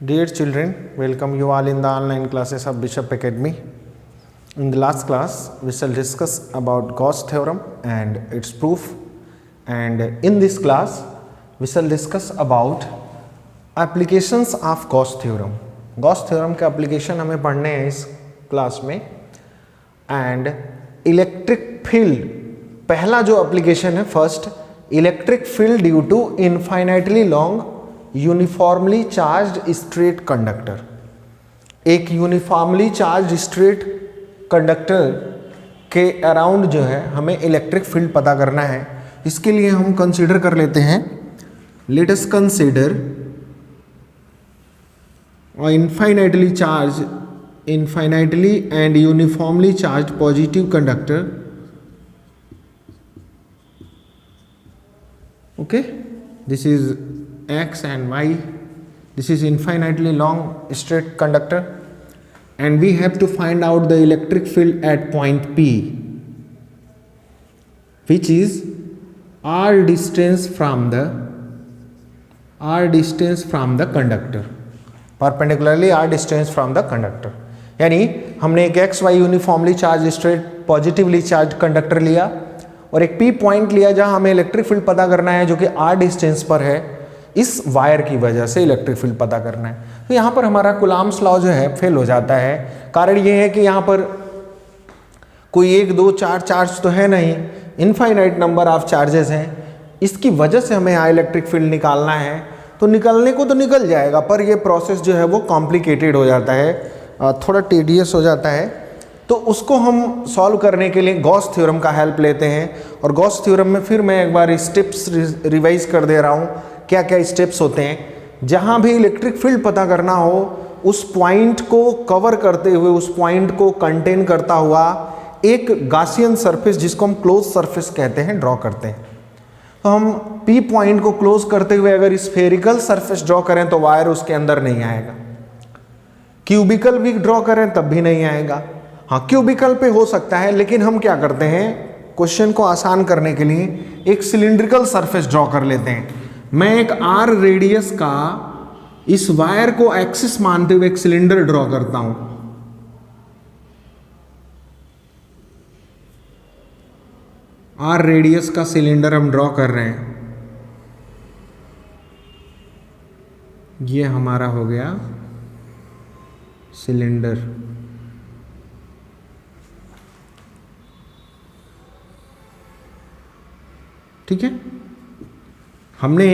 Dear children, welcome you all in the online classes of Bishop Academy. In the last class, we shall discuss about Gauss theorem and its proof. And in this class, we shall discuss about applications of Gauss theorem. Gauss theorem के application हमें पढ़ने हैं इस class में. And electric field, पहला जो application है first, electric field due to infinitely long uniformly charged straight conductor. एक यूनिफॉर्मली चार्ज्ड स्ट्रेट कंडक्टर के अराउंड जो है हमें इलेक्ट्रिक फील्ड पता करना है. इसके लिए हम कंसीडर कर लेते हैं, let us consider infinitely and uniformly charged positive conductor. Okay, this is X and Y. This is infinitely long straight conductor, and we have to find out the electric field at point P, which is r distance from the conductor, perpendicularly r distance from the conductor. यानी हमने एक XY uniformly charge straight positively charge conductor लिया और एक P point लिया जहां हमें electric field पता करना है जो कि r डिस्टेंस पर है. इस वायर की वजह से इलेक्ट्रिक फील्ड पता करना है. तो यहाँ पर हमारा कुलाम्स लॉ जो है फेल हो जाता है. कारण ये है कि यहाँ पर कोई 1 2 4 चार्ज तो है नहीं, इनफाइनाइट नंबर ऑफ चार्जेस हैं. इसकी वजह से हमें यहाँ इलेक्ट्रिक फील्ड निकालना है. तो निकलने को तो निकल जाएगा, पर ये प्रोसेस जो है वो कॉम्प्लिकेटेड हो जाता है, थोड़ा टेडियस हो जाता है. तो उसको हम सॉल्व करने के लिए गॉस थ्योरम का हेल्प लेते हैं. और गॉस थ्योरम में फिर मैं एक बार स्टेप्स रिवाइज कर दे रहा हूँ. क्या क्या स्टेप्स होते हैं. जहां भी इलेक्ट्रिक फील्ड पता करना हो, उस पॉइंट को कवर करते हुए, उस पॉइंट को कंटेन करता हुआ एक गॉसियन सरफेस, जिसको हम क्लोज सरफेस कहते हैं, ड्रॉ करते हैं. तो हम पी पॉइंट को क्लोज करते हुए अगर स्फेरिकल सरफेस ड्रॉ करें तो वायर उसके अंदर नहीं आएगा. क्यूबिकल भी ड्रॉ करें तब भी नहीं आएगा. हाँ, क्यूबिकल पे हो सकता है, लेकिन हम क्या करते हैं, क्वेश्चन को आसान करने के लिए एक सिलिंड्रिकल सरफेस ड्रॉ कर लेते हैं. मैं एक आर रेडियस का इस वायर को एक्सिस मानते हुए एक सिलेंडर ड्रॉ करता हूं. आर रेडियस का सिलेंडर हम ड्रॉ कर रहे हैं. ये हमारा हो गया सिलेंडर. ठीक है, हमने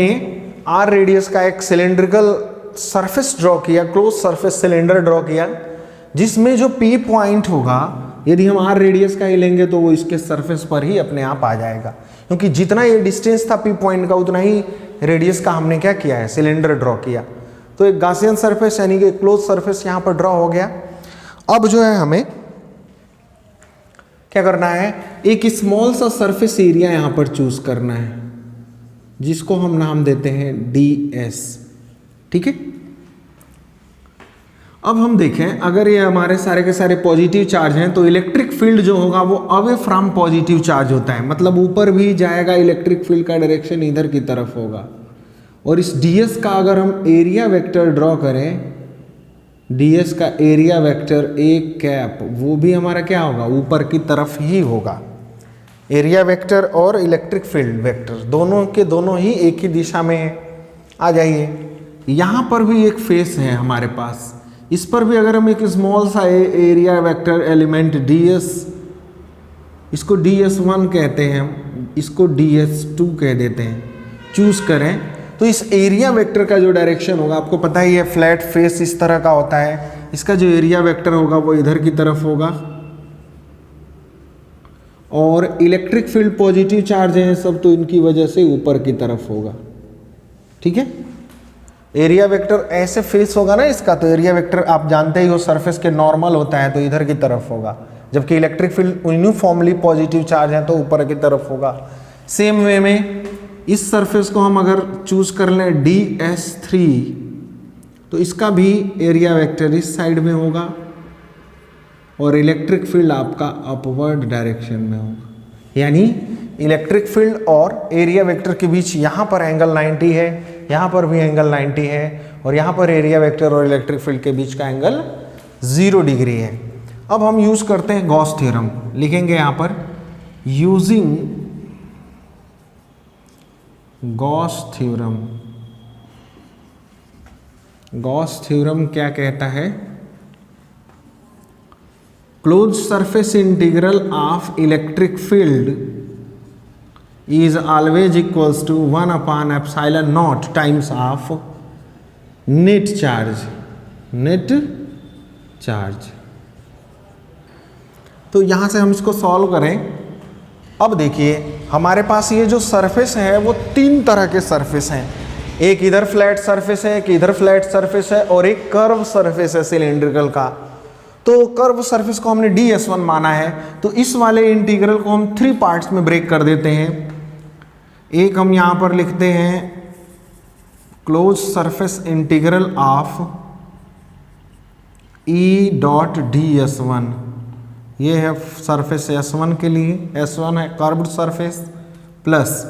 आर रेडियस का एक सिलेंड्रिकल सरफेस ड्रॉ किया, क्लोज सरफेस सिलेंडर ड्रॉ किया, जिसमें जो पी पॉइंट होगा, यदि हम आर रेडियस का ही लेंगे तो वो इसके सरफेस पर ही अपने आप आ जाएगा, क्योंकि जितना ये डिस्टेंस था पी पॉइंट का उतना ही रेडियस का हमने क्या किया है, सिलेंडर ड्रॉ किया. तो एक गॉसियन सरफेस यानी कि क्लोज सरफेस यहाँ पर ड्रॉ हो गया. अब जो है हमें क्या करना है, एक स्मॉल सा सरफेस एरिया यहाँ पर चूज करना है, जिसको हम नाम देते हैं ds. ठीक है, अब हम देखें, अगर ये हमारे सारे के सारे पॉजिटिव चार्ज हैं तो इलेक्ट्रिक फील्ड जो होगा वो अवे फ्रॉम पॉजिटिव चार्ज होता है, मतलब ऊपर भी जाएगा. इलेक्ट्रिक फील्ड का डायरेक्शन इधर की तरफ होगा. और इस ds का अगर हम एरिया वेक्टर ड्रॉ करें, ds का एरिया वेक्टर एक कैप, वो भी हमारा क्या होगा, ऊपर की तरफ ही होगा. एरिया वेक्टर और इलेक्ट्रिक फील्ड वेक्टर दोनों के दोनों ही एक ही दिशा में आ जाइए. यहाँ पर भी एक फेस है हमारे पास, इस पर भी अगर हम एक स्मॉल सा एरिया वेक्टर एलिमेंट ds, इसको ds1 कहते हैं, हम इसको ds2 कह देते हैं, चूज करें, तो इस एरिया वेक्टर का जो डायरेक्शन होगा, आपको पता ही है फ्लैट फेस इस तरह का होता है, इसका जो एरिया वेक्टर होगा वो इधर की तरफ होगा. और इलेक्ट्रिक फील्ड पॉजिटिव चार्ज हैं सब, तो इनकी वजह से ऊपर की तरफ होगा. ठीक है, एरिया वेक्टर ऐसे फेस होगा ना इसका, तो एरिया वेक्टर आप जानते ही हो सरफेस के नॉर्मल होता है, तो इधर की तरफ होगा, जबकि electric field uniformly positive charge है तो ऊपर की तरफ होगा. सेम वे में इस सरफेस को हम अगर चूज कर लें ds3, तो इसका भी एरिया वेक्टर इस साइड में होगा और इलेक्ट्रिक फील्ड आपका अपवर्ड डायरेक्शन में होगा. यानी इलेक्ट्रिक फील्ड और एरिया वेक्टर के बीच यहाँ पर एंगल 90 है, यहाँ पर भी एंगल 90 है और यहाँ पर एरिया वेक्टर और इलेक्ट्रिक फील्ड के बीच का एंगल 0 डिग्री है। अब हम यूज़ करते हैं गॉस थ्योरम, लिखेंगे यहाँ पर using Gauss theorem. Gauss theorem क्या कहता है? Close surface integral of electric field is always equals to 1/ε0 times of net charge. Net charge. तो यहां से हम इसको सॉल्व करें। अब देखिए हमारे पास ये जो सरफेस है वो 3 तरह के सरफेस हैं। एक इधर फ्लैट सरफेस है, एक इधर फ्लैट सरफेस है और एक कर्व सरफेस है सिलेंड्रिकल का। तो कर्व सरफेस को हमने ds1 माना है, तो इस वाले इंटीग्रल को हम 3 पार्ट्स में ब्रेक कर देते हैं। एक हम यहां पर लिखते हैं close surface integral of E dot ds1। ये है सरफेस S1 के लिए, S1 है कर्व्ड सरफेस, प्लस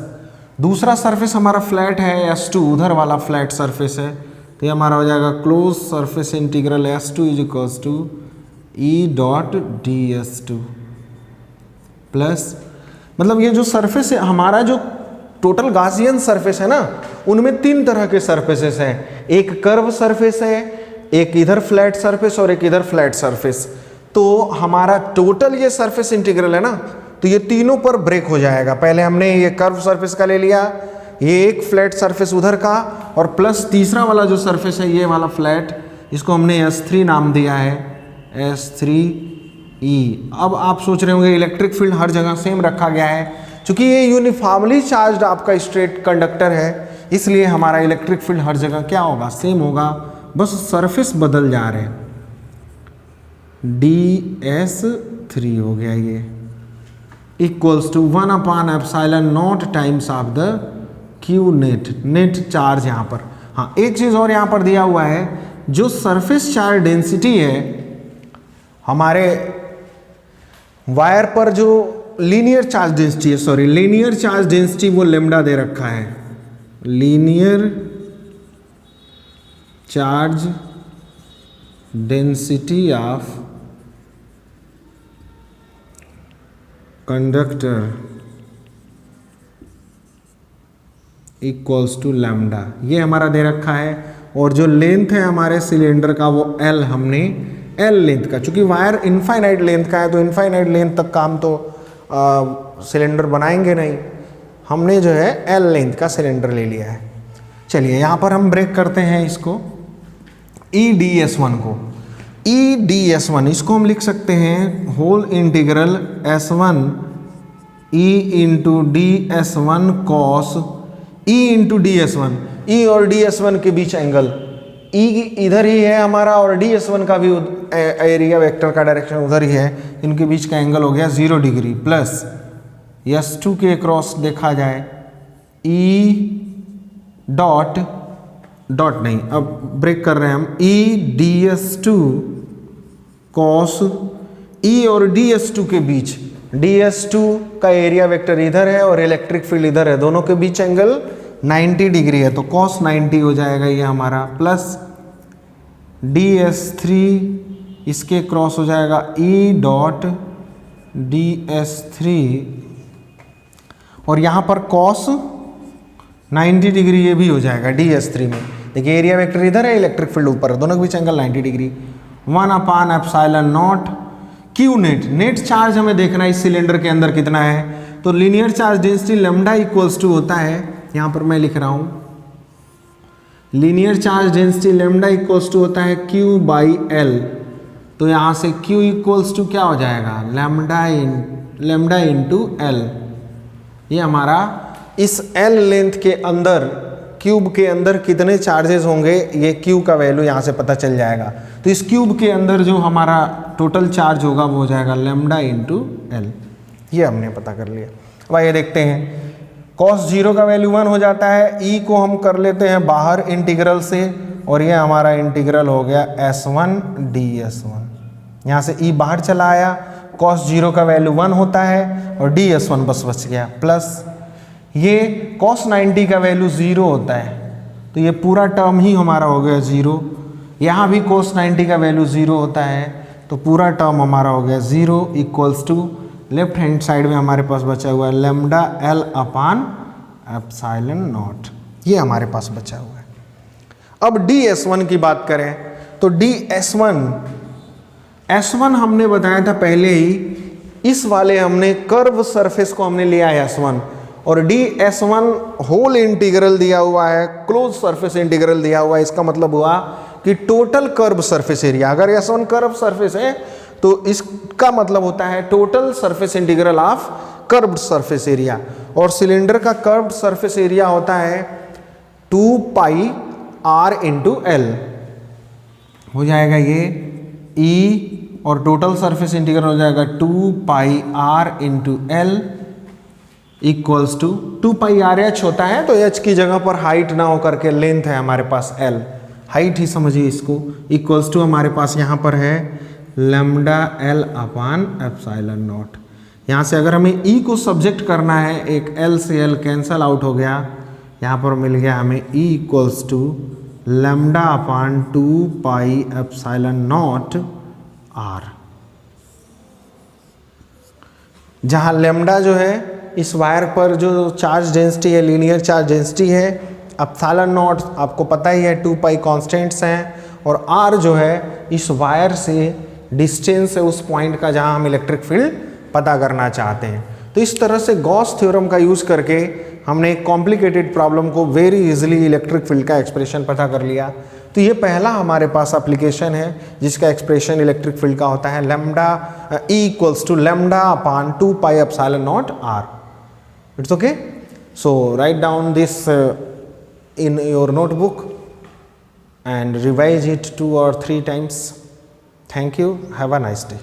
दूसरा सरफेस हमारा फ्लैट है S2, उधर वाला फ्लैट सरफेस है, तो ये हमारा हो जाएगा close surface integral S2 is equals to E dot ds2 plus, मतलब ये जो सरफेस है हमारा, जो टोटल गॉसियन सरफेस है ना, उनमें 3 तरह के सरफेसेस हैं। एक कर्व सरफेस है, एक इधर फ्लैट सरफेस और एक इधर फ्लैट सरफेस। तो हमारा टोटल ये सरफेस इंटीग्रल है ना, तो ये तीनों पर ब्रेक हो जाएगा। पहले हमने ये कर्व सरफेस का ले लिया, ये एक फ्लैट सरफेस उधर का, और प्लस तीसरा वाला जो सरफेस है ये वाला फ्लैट, इसको हमने S3 नाम दिया है, S3E। अब आप सोच रहे होंगे इलेक्ट्रिक फील्ड हर जगह सेम रखा गया है, क्योंकि ये यूनिफॉर्मली चार्ज्ड आपका स्ट्रेट कंडक्टर है, इसलिए हमारा इलेक्ट्रिक फील्ड हर जगह क्या होगा, सेम होगा, बस सरफेस बदल जा रहे हैं। ds3 हो गया ये, equals to 1/ε0 times of the q net, net charge यहाँ पर। हाँ, एक चीज़ और यहाँ पर दिया हुआ है, जो सरफेस चार्ज डेंसिटी है हमारे वायर पर, जो लीनियर चार्ज डेंसिटी है, सॉरी लीनियर चार्ज डेंसिटी, वो लेमडा दे रखा है। Linear charge density of conductor equals to lambda, ये हमारा दे रखा है। और जो लेंथ है हमारे सिलेंडर का वो L, हमने L लेंथ का, चूंकि वायर इनफाइनाइट लेंथ का है तो इनफाइनाइट लेंथ तक काम तो सिलेंडर बनाएंगे नहीं, हमने जो है L लेंथ का सिलेंडर ले लिया है। चलिए यहाँ पर हम ब्रेक करते हैं इसको, EDS1 को। EDS1 इसको हम लिख सकते हैं whole integral S1 E into DS1 cos E into DS1। E और DS1 के बीच एंगल, E इधर ही है हमारा और DS1 का भी एरिया वेक्टर का डायरेक्शन उधर ही है, इनके बीच का एंगल हो गया 0 डिग्री, प्लस S2 के क्रॉस देखा जाए E डॉट डॉट नहीं, अब ब्रेक कर रहे हैं हम, E DS2 कॉस E और DS2 के बीच, DS2 का एरिया वेक्टर इधर है और इलेक्ट्रिक फील्ड इधर है, दोनों के बीच एंगल 90 डिग्री है, तो cos 90 हो जाएगा ये हमारा, प्लस DS3 इसके क्रॉस हो जाएगा E डॉट DS3, और यहाँ पर cos 90 डिग्री ये भी हो जाएगा DS3 में। देखिए एरिया वेक्टर इधर है, इलेक्ट्रिक फील्ड ऊपर है, दोनों के बीच angle 90 degree. 1/ε0 q net, net charge हमें देखना है इस सिलेंडर के अंदर कितना है, तो linear charge density lambda equals to होता है, यहाँ पर मैं लिख रहा हूँ linear charge density lambda equals to होता है Q बाई L, तो यहाँ से Q इक्वल्स टू क्या हो जाएगा, लैम्डा इंटू L। ये हमारा इस L लेंथ के अंदर, क्यूब के अंदर कितने चार्जेस होंगे, ये Q का वैल्यू यहाँ से पता चल जाएगा। तो इस क्यूब के अंदर जो हमारा टोटल चार्ज होगा वो हो जाएगा लैम्डा इंटू L, ये हमने पता कर लिया। अब आइए देखते हैं, cos 0 का वैल्यू 1 हो जाता है, E को हम कर लेते हैं बाहर इंटीग्रल से, और ये हमारा इंटीग्रल हो गया S1 DS1। यहाँ से E बाहर चला आया, cos 0 का वैल्यू 1 होता है और DS1 बस बच गया, प्लस ये cos 90 का वैल्यू 0 होता है, तो ये पूरा टर्म ही हमारा हो गया 0। यहाँ भी cos 90 का वैल्यू 0 होता है, तो पूरा टर्म हमारा हो गया 0 equals to left hand side में हमारे पास बचा हुआ है lambda L upon epsilon naught, ये हमारे पास बचा हुआ है। अब ds1 की बात करें तो S1 हमने बताया था पहले ही, इस वाले हमने कर्व सरफेस को हमने लिया है S1, और ds1 होल इंटीग्रल दिया हुआ है, क्लोज सरफेस इंटीग्रल दिया हुआ है। इसका मतलब हुआ कि टोटल कर्व सरफेस एरिया, अगर S1 कर्व सरफेस है तो इसका मतलब होता है total surface integral of curved surface area, और सिलेंडर का कर्व्ड सरफेस एरिया होता है 2 पाई r इंटू एल, हो जाएगा ये E, और टोटल सरफेस इंटीग्रल हो जाएगा 2 pi r into L equals to 2 pi r h होता है, तो h की जगह पर हाइट ना होकर के लेंथ है हमारे पास l, हाइट ही समझिए इसको, इक्वल्स टू हमारे पास यहाँ पर है lambda L upon epsilon not. यहाँ से अगर हमें E को सब्जेक्ट करना है, एक L से L कैंसल आउट हो गया, यहाँ पर मिल गया हमें E equals to lambda upon 2 pi epsilon naught R, जहाँ लैम्डा जो है इस वायर पर जो चार्ज डेंसिटी है, लीनियर चार्ज डेंसिटी है, एप्सिलॉन नॉट आपको पता ही है 2 पाई कॉन्स्टेंट्स हैं, और R जो है इस वायर से डिस्टेंस है उस पॉइंट का जहां हम इलेक्ट्रिक फील्ड पता करना चाहते हैं। तो इस तरह से गॉस थ्योरम का यूज़ करके हमने एक कॉम्प्लिकेटेड प्रॉब्लम को वेरी इजीली इलेक्ट्रिक फील्ड का एक्सप्रेशन पता कर लिया। तो ये पहला हमारे पास एप्लीकेशन है जिसका एक्सप्रेशन इलेक्ट्रिक फील्ड का होता है lambda E equals to lambda upon 2 pi epsilon naught R। It's okay, so write down this in your notebook and revise it 2 or 3 times. Thank you. Have a nice day.